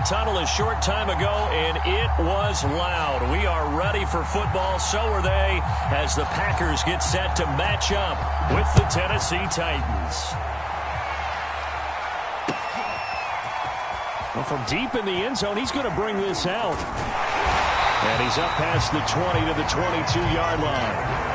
tunnel a short time ago, and it was loud. We are ready for football. So are they as the Packers get set to match up with the Tennessee Titans. Well, from deep in the end zone, he's going to bring this out. And he's up past the 20 to the 22-yard line.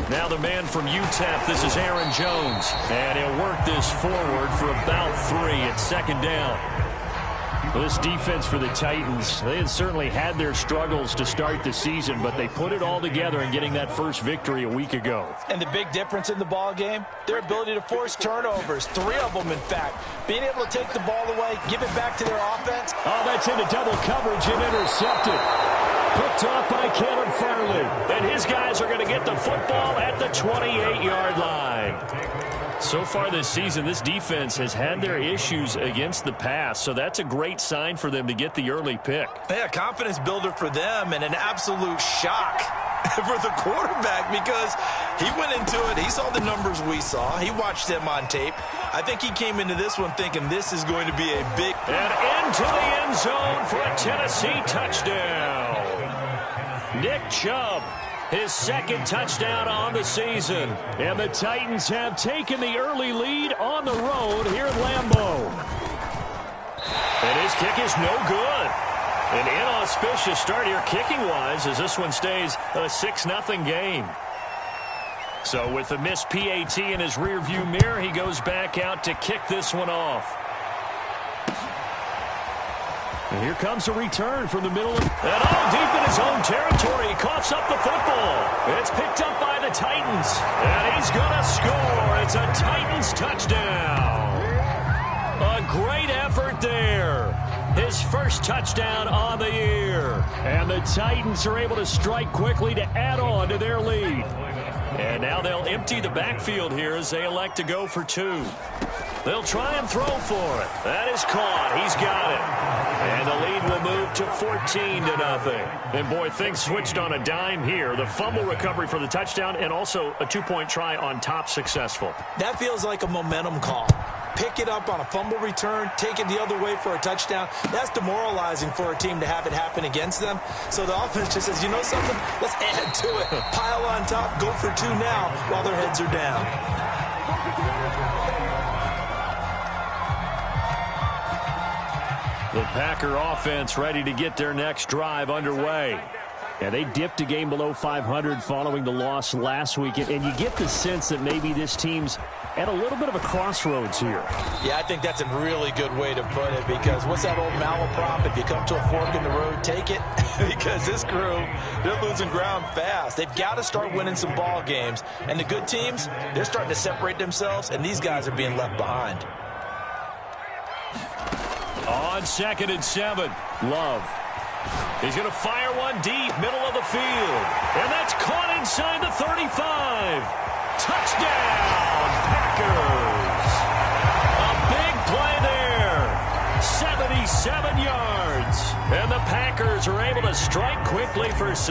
Now the man from UTEP, this is Aaron Jones. And he'll work this forward for about 3 at second down. Well, this defense for the Titans, they had certainly had their struggles to start the season, but they put it all together in getting that first victory a week ago. And the big difference in the ball game, their ability to force turnovers, 3 of them in fact. Being able to take the ball away, give it back to their offense. Oh, that's into double coverage and intercepted. Picked off by Caleb Farley. And his guys are going to get the football at the 28-yard line. So far this season, this defense has had their issues against the pass, so that's a great sign for them to get the early pick. Yeah, confidence builder for them and an absolute shock for the quarterback because he went into it. He saw the numbers we saw. He watched them on tape. I think he came into this one thinking this is going to be a big... And into the end zone for a Tennessee touchdown. Nick Chubb, his second touchdown on the season. And the Titans have taken the early lead on the road here at Lambeau. And his kick is no good. An inauspicious start here kicking-wise as this one stays a 6-0 game. So with the missed PAT in his rearview mirror, he goes back out to kick this one off. And here comes a return from the middle. And deep in his own territory, he coughs up the football. It's picked up by the Titans. And he's going to score. It's a Titans touchdown. A great effort there. His first touchdown on the year. And the Titans are able to strike quickly to add on to their lead. And now they'll empty the backfield here as they elect to go for 2. They'll try and throw for it. That is caught. He's got it. And the lead will move to 14-0. And, boy, things switched on a dime here. The fumble recovery for the touchdown and also a 2-point try on top successful. That feels like a momentum call. Pick it up on a fumble return, take it the other way for a touchdown. That's demoralizing for a team to have it happen against them. So the offense just says, you know something? Let's add to it. Pile on top, go for 2 now while their heads are down. The Packer offense ready to get their next drive underway. Yeah, they dipped a game below 500 following the loss last week, and you get the sense that maybe this team's at a little bit of a crossroads here. Yeah, I think that's a really good way to put it because what's that old malaprop? If you come to a fork in the road, take it. Because this crew, they're losing ground fast. They've got to start winning some ball games. And the good teams, they're starting to separate themselves, and these guys are being left behind. On 2nd and 7, Love. He's going to fire one deep, middle of the field. And that's caught inside the 35. Touchdown, Packers. A big play there. 77 yards. And the Packers are able to strike quickly for 6.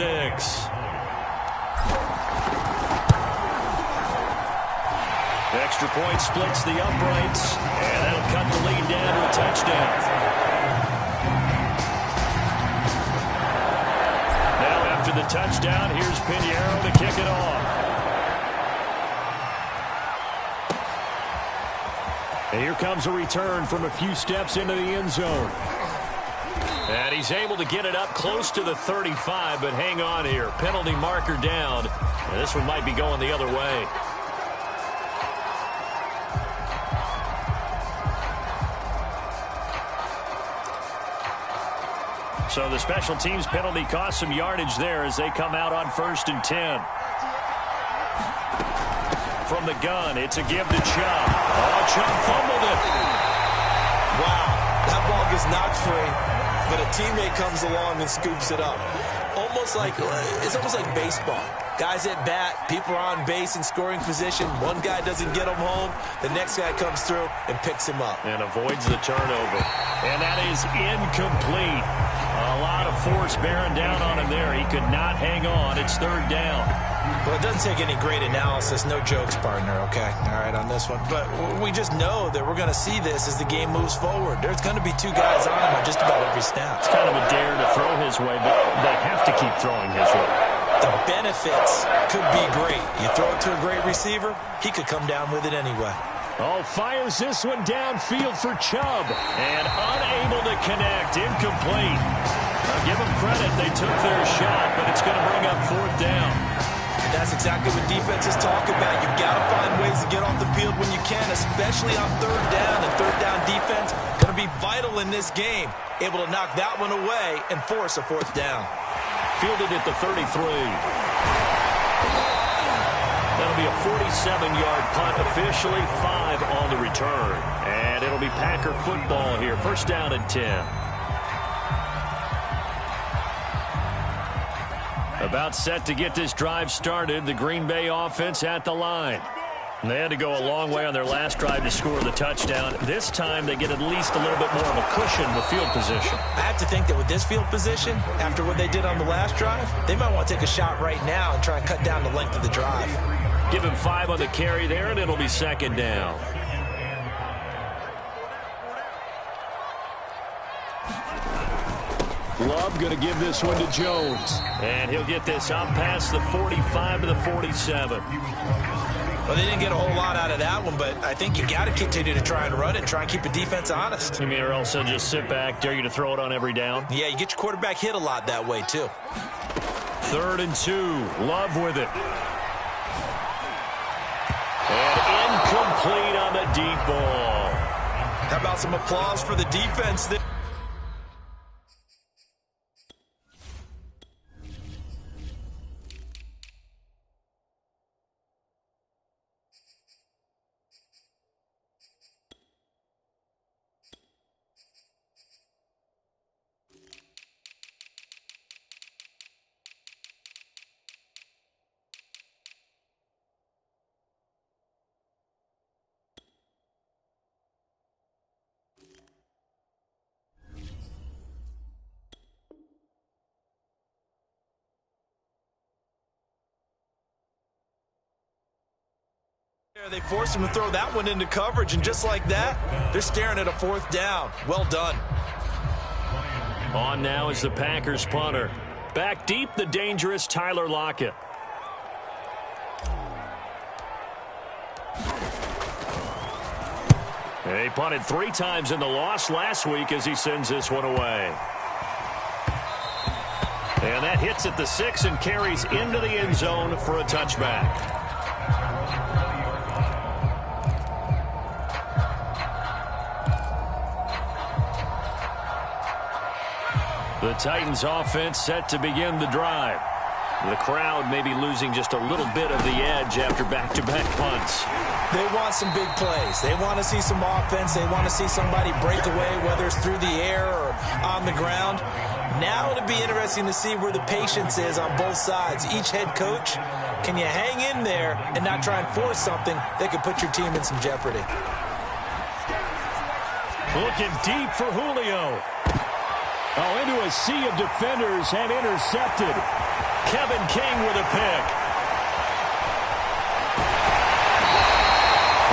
Extra point splits the uprights. And that'll cut the lead down to a touchdown. After the touchdown, here's Pinheiro to kick it off. And here comes a return from a few steps into the end zone. And he's able to get it up close to the 35, but hang on here. Penalty marker down. And this one might be going the other way. So the special teams penalty cost some yardage there as they come out on 1st and 10. From the gun, it's a give to Chubb. Oh, Chubb fumbled it. Wow, that ball gets knocked free, but a teammate comes along and scoops it up. It's almost like baseball. Guys at bat, people are on base in scoring position. One guy doesn't get him home. The next guy comes through and picks him up. And avoids the turnover. And that is incomplete. A lot of force bearing down on him there. He could not hang on. It's 3rd down. Well, it doesn't take any great analysis. No jokes, partner, okay? All right, on this one. But we just know that we're going to see this as the game moves forward. There's going to be 2 guys on him on just about every snap. It's kind of a dare to throw his way, but they have to keep throwing his way. The benefits could be great. You throw it to a great receiver, he could come down with it anyway. Oh, fires this one downfield for Chubb. And unable to connect. Incomplete. I'll give them credit. They took their shot, but it's going to bring up 4th down. And that's exactly what defenses talk about. You've got to find ways to get off the field when you can, especially on 3rd down. And 3rd down defense going to be vital in this game. Able to knock that one away and force a 4th down. Fielded at the 33. That'll be a 47-yard punt, officially 5 on the return. And it'll be Packer football here. 1st down and 10. About set to get this drive started. The Green Bay offense at the line. They had to go a long way on their last drive to score the touchdown. This time they get at least a little bit more of a cushion with field position. I have to think that with this field position, after what they did on the last drive, they might want to take a shot right now and try and cut down the length of the drive. Give him 5 on the carry there, and it'll be 2nd down. Love going to give this one to Jones. And he'll get this up past the 45 to the 47. Well, they didn't get a whole lot out of that one, but I think you got to continue to try and run it and try and keep the defense honest. You mean, or else they'll just sit back, dare you to throw it on every down? Yeah, you get your quarterback hit a lot that way, too. 3rd and 2. Love with it. And incomplete on the deep ball. How about some applause for the defense there? They forced him to throw that one into coverage, and just like that, they're staring at a 4th down. Well done. On now is the Packers punter. Back deep, the dangerous Tyler Lockett. He punted 3 times in the loss last week as he sends this one away. And that hits at the 6 and carries into the end zone for a touchback. The Titans offense set to begin the drive. The crowd may be losing just a little bit of the edge after back-to-back punts. They want some big plays. They want to see some offense. They want to see somebody break away, whether it's through the air or on the ground. Now it'll be interesting to see where the patience is on both sides. Each head coach, can you hang in there and not try and force something that could put your team in some jeopardy? Looking deep for Julio. Oh, into a sea of defenders and intercepted. Kevin King with a pick.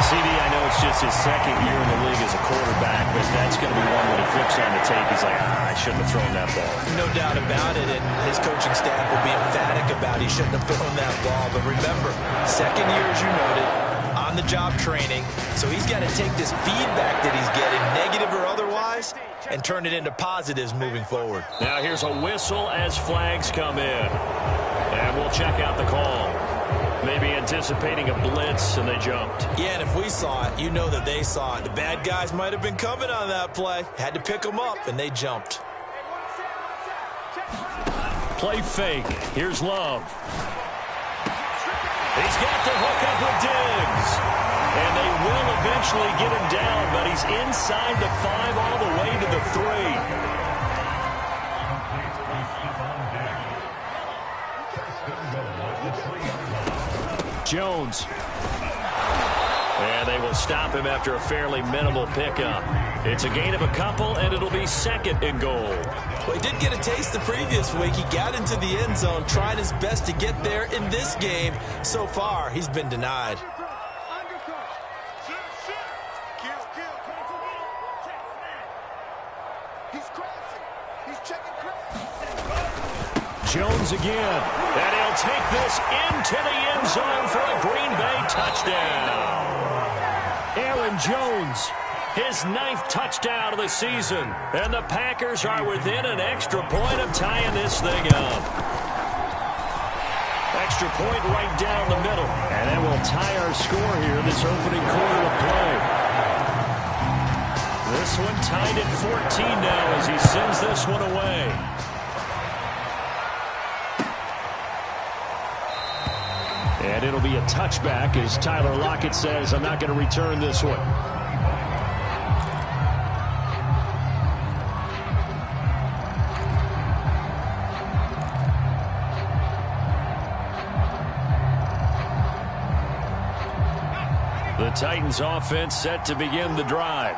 CD, I know it's just his 2nd year in the league as a quarterback, but that's going to be one when he flips on the tape. He's like, I shouldn't have thrown that ball. No doubt about it, and his coaching staff will be emphatic about he shouldn't have thrown that ball. But remember, 2nd year, as you noted, on on-the-job training. So he's got to take this feedback that he's getting, negative or otherwise, and turn it into positives moving forward. Now here's a whistle as flags come in. And we'll check out the call. Maybe anticipating a blitz, and they jumped. Yeah, and if we saw it, you know that they saw it. The bad guys might have been coming on that play. Had to pick them up, and they jumped. Play fake. Here's Love. He's got the hook up with Diggs. And they will eventually get him down, but he's inside the 5 all the way to the 3. Jones. And they will stop him after a fairly minimal pickup. It's a gain of a couple, and it'll be second and goal. Well, he did get a taste the previous week. He got into the end zone, trying his best to get there in this game. So far, he's been denied. Jones again, and he'll take this into the end zone for a Green Bay touchdown. Aaron Jones, his 9th touchdown of the season, and the Packers are within an extra point of tying this thing up. Extra point right down the middle, and that will tie our score here this opening quarter of play. This one tied at 14 now as he sends this one away. And it'll be a touchback as Tyler Lockett says, I'm not going to return this one. The Titans offense set to begin the drive.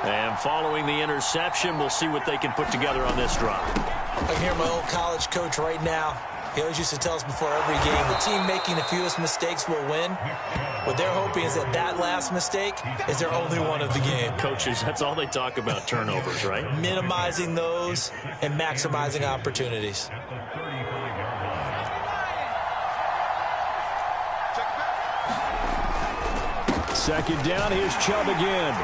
And following the interception, we'll see what they can put together on this drive. I can hear my old college coach right now. He always used to tell us before every game, the team making the fewest mistakes will win. What they're hoping is that that last mistake is their only one of the game. Coaches, that's all they talk about, turnovers, right? Minimizing those and maximizing opportunities. Second down, here's Chubb again.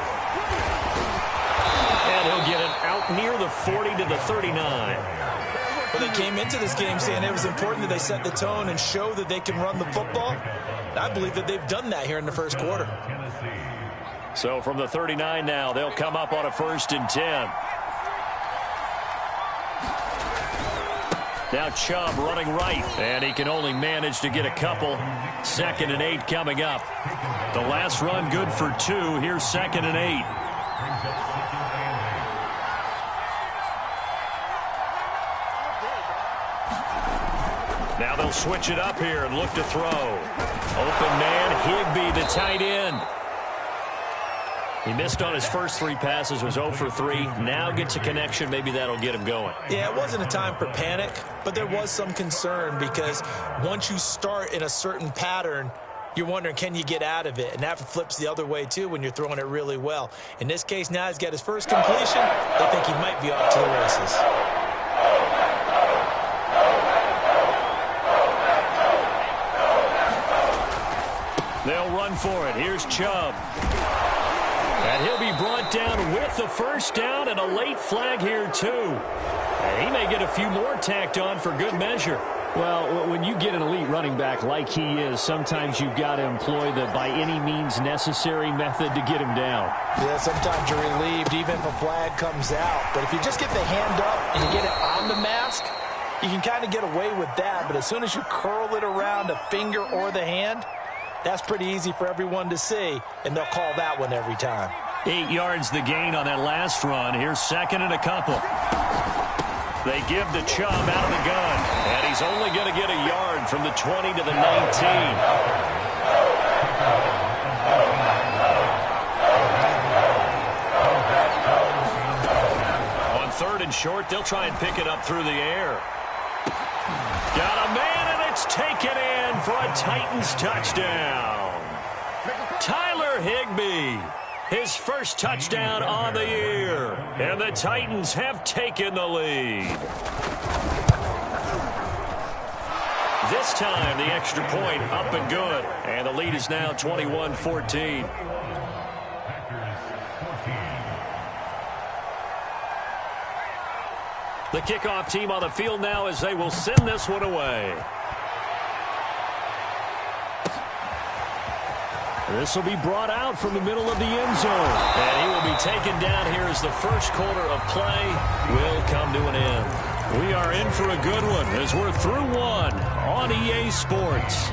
And he'll get it out near the 40 to the 39. Well, they came into this game saying it was important that they set the tone and show that they can run the football. I believe that they've done that here in the first quarter. So from the 39 now, they'll come up on a 1st and 10. Now Chubb running right, and he can only manage to get a couple. 2nd and 8 coming up. The last run good for 2. Here's 2nd and 8. Now they'll switch it up here and look to throw. Open man, Higbee, the tight end. He missed on his first 3 passes, was 0 for 3. Now gets a connection. Maybe that'll get him going. Yeah, it wasn't a time for panic, but there was some concern because once you start in a certain pattern, you're wondering, can you get out of it? And that flips the other way, too, when you're throwing it really well. In this case, now he's got his first completion. They think he might be off to the races. They'll run for it. Here's Chubb. And he'll be brought down with the first down and a late flag here, too. And he may get a few more tacked on for good measure. Well, when you get an elite running back like he is, sometimes you've got to employ the by any means necessary method to get him down. Yeah, sometimes you're relieved even if a flag comes out. But if you just get the hand up and you get it on the mask, you can kind of get away with that. But as soon as you curl it around a finger or the hand, that's pretty easy for everyone to see, and they'll call that one every time. 8 yards the gain on that last run. Here's 2nd and a couple. They give the Chubb out of the gun, and he's only going to get a yard from the 20 to the 19. On 3rd and short, they'll try and pick it up through the air. Got a man, and it's taken in for a Titans touchdown. Tyler Higbee, his first touchdown on the year. And the Titans have taken the lead. This time, the extra point up and good. And the lead is now 21-14. The kickoff team on the field now as they will send this one away. This will be brought out from the middle of the end zone. And he will be taken down here as the first quarter of play will come to an end. We are in for a good one as we're through one on EA Sports.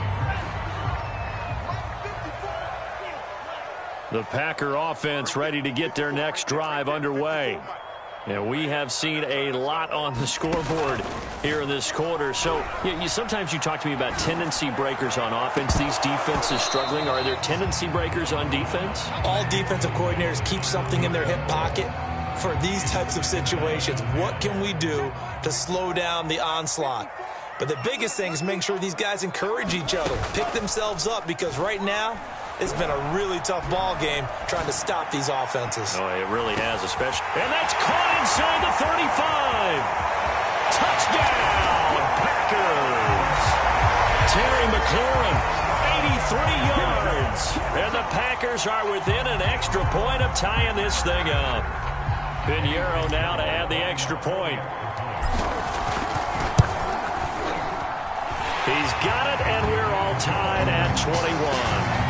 The Packer offense ready to get their next drive underway. And we have seen a lot on the scoreboard here in this quarter. So sometimes you talk to me about tendency breakers on offense. These defenses struggling. Are there tendency breakers on defense? All defensive coordinators keep something in their hip pocket for these types of situations. What can we do to slow down the onslaught? But the biggest thing is making sure these guys encourage each other, pick themselves up, because right now it's been a really tough ball game trying to stop these offenses. Oh, it really has, especially. And that's caught inside the 35. Touchdown, Packers. Terry McLaurin, 83 yards. And the Packers are within an extra point of tying this thing up. Pinheiro now to add the extra point. He's got it, and we're all tied at 21.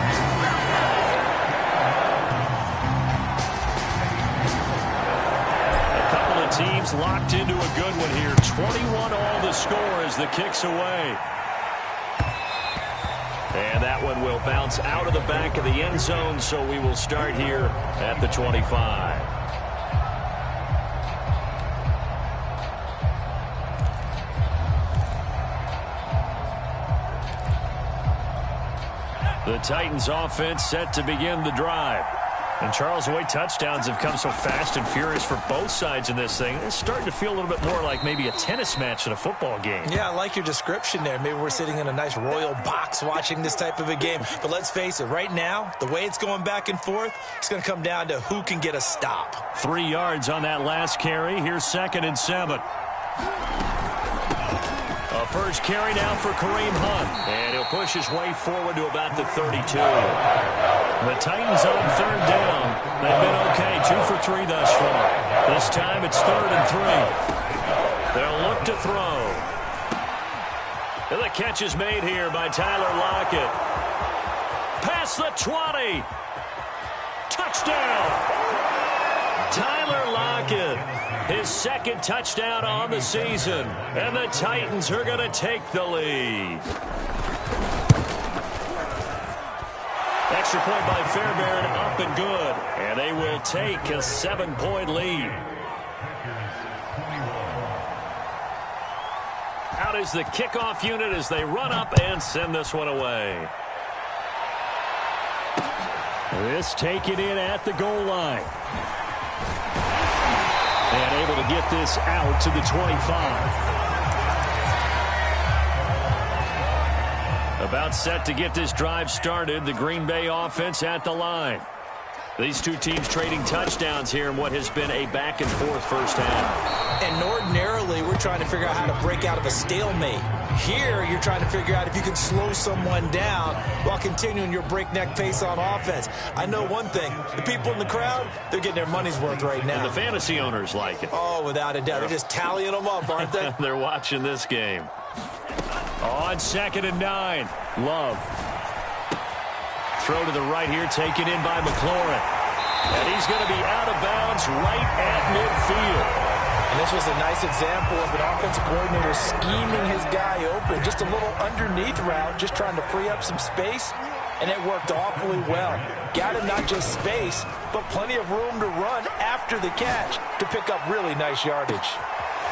Teams locked into a good one here. 21 all the score as the kick's away. And that one will bounce out of the back of the end zone, so we will start here at the 25. The Titans offense set to begin the drive. And Charles, the way touchdowns have come so fast and furious for both sides in this thing, it's starting to feel a little bit more like maybe a tennis match than a football game. Yeah, I like your description there. Maybe we're sitting in a nice royal box watching this type of a game. But let's face it, right now, the way it's going back and forth, it's going to come down to who can get a stop. 3 yards on that last carry. Here's 2nd and 7. A first carry now for Kareem Hunt. And he'll push his way forward to about the 32. The Titans on 3rd down. They've been okay, 2 for 3 thus far. This time it's 3rd and 3. They'll look to throw. And the catch is made here by Tyler Lockett. Past the 20. Touchdown. Tyler Lockett, his 2nd touchdown on the season. And the Titans are going to take the lead. Extra point by Fairbairn, up and good. And they will take a 7-point lead. Out is the kickoff unit as they run up and send this one away. This taken in at the goal line. And able to get this out to the 25. About set to get this drive started. The Green Bay offense at the line. These two teams trading touchdowns here in what has been a back-and-forth first half. And ordinarily, we're trying to figure out how to break out of a stalemate. Here, you're trying to figure out if you can slow someone down while continuing your breakneck pace on offense. I know one thing. The people in the crowd, they're getting their money's worth right now. And the fantasy owners like it. Oh, without a doubt. They're just tallying them up, aren't they? They're watching this game. On 2nd and 9, Love. Throw to the right here, taken in by McLaurin. And he's going to be out of bounds right at midfield. And this was a nice example of an offensive coordinator scheming his guy open. Just a little underneath route, just trying to free up some space. And it worked awfully well. Got him not just space, but plenty of room to run after the catch to pick up really nice yardage.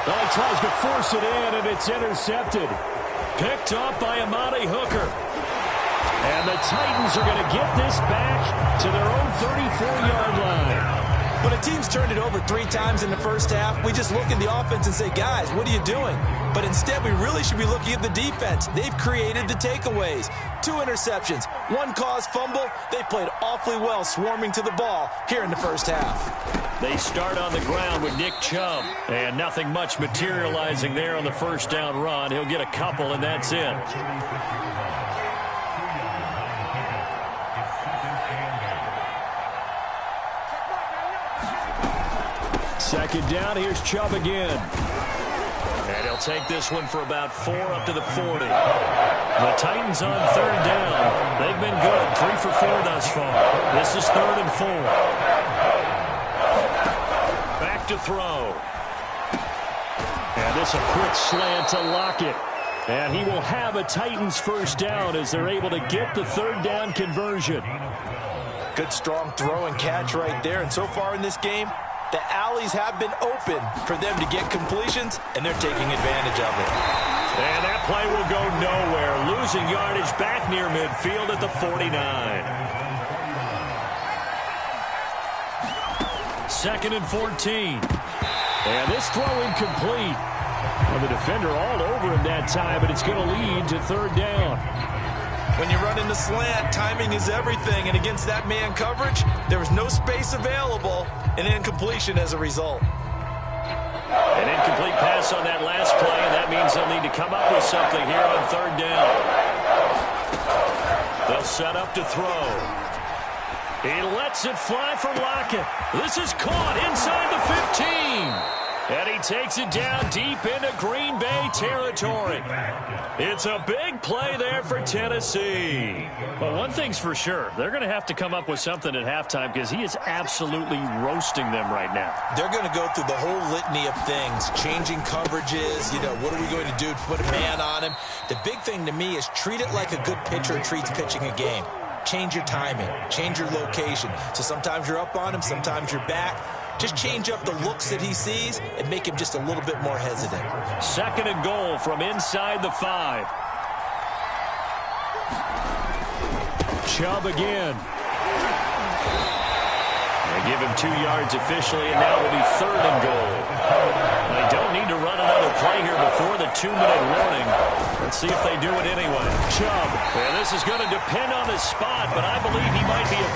Well, he tries to force it in, and it's intercepted. Picked up by Amani Hooker. And the Titans are going to get this back to their own 34-yard line. When a team's turned it over 3 times in the first half, we just look at the offense and say, guys, what are you doing? But instead, we really should be looking at the defense. They've created the takeaways. 2 interceptions, 1 caused fumble. They played awfully well swarming to the ball here in the first half. They start on the ground with Nick Chubb. And nothing much materializing there on the first down run. He'll get a couple, and that's it. Second down, here's Chubb again. And he'll take this one for about 4 up to the 40. The Titans on third down. They've been good, 3 for 4 thus far. This is 3rd and 4. Back to throw. And this a quick slant to Lockett. And he will have a Titans first down as they're able to get the 3rd down conversion. Good strong throw and catch right there. And so far in this game, the alleys have been open for them to get completions, and they're taking advantage of it. And that play will go nowhere. Losing yardage back near midfield at the 49. 2nd and 14. And this throw incomplete. Well, the defender all over him that time, but it's going to lead to 3rd down. When you run in the slant, timing is everything. And against that man coverage, there was no space available. An incompletion as a result. An incomplete pass on that last play, and that means they'll need to come up with something here on 3rd down. They'll set up to throw. He lets it fly for Lockett. This is caught inside the 15. And he takes it down deep into Green Bay territory. It's a big play there for Tennessee. But one thing's for sure, they're going to have to come up with something at halftime because he is absolutely roasting them right now. They're going to go through the whole litany of things, changing coverages, what are we going to do to put a man on him? The big thing to me is treat it like a good pitcher treats pitching a game. Change your timing, change your location. So sometimes you're up on him, sometimes you're back. Just change up the looks that he sees and make him just a little bit more hesitant. 2nd and goal from inside the 5. Chubb again. They give him 2 yards officially, and now it'll be 3rd and goal. They don't need to run another play here before the 2-minute warning. Let's see if they do it anyway. Chubb. And this is going to depend on the spot, but I believe he might be a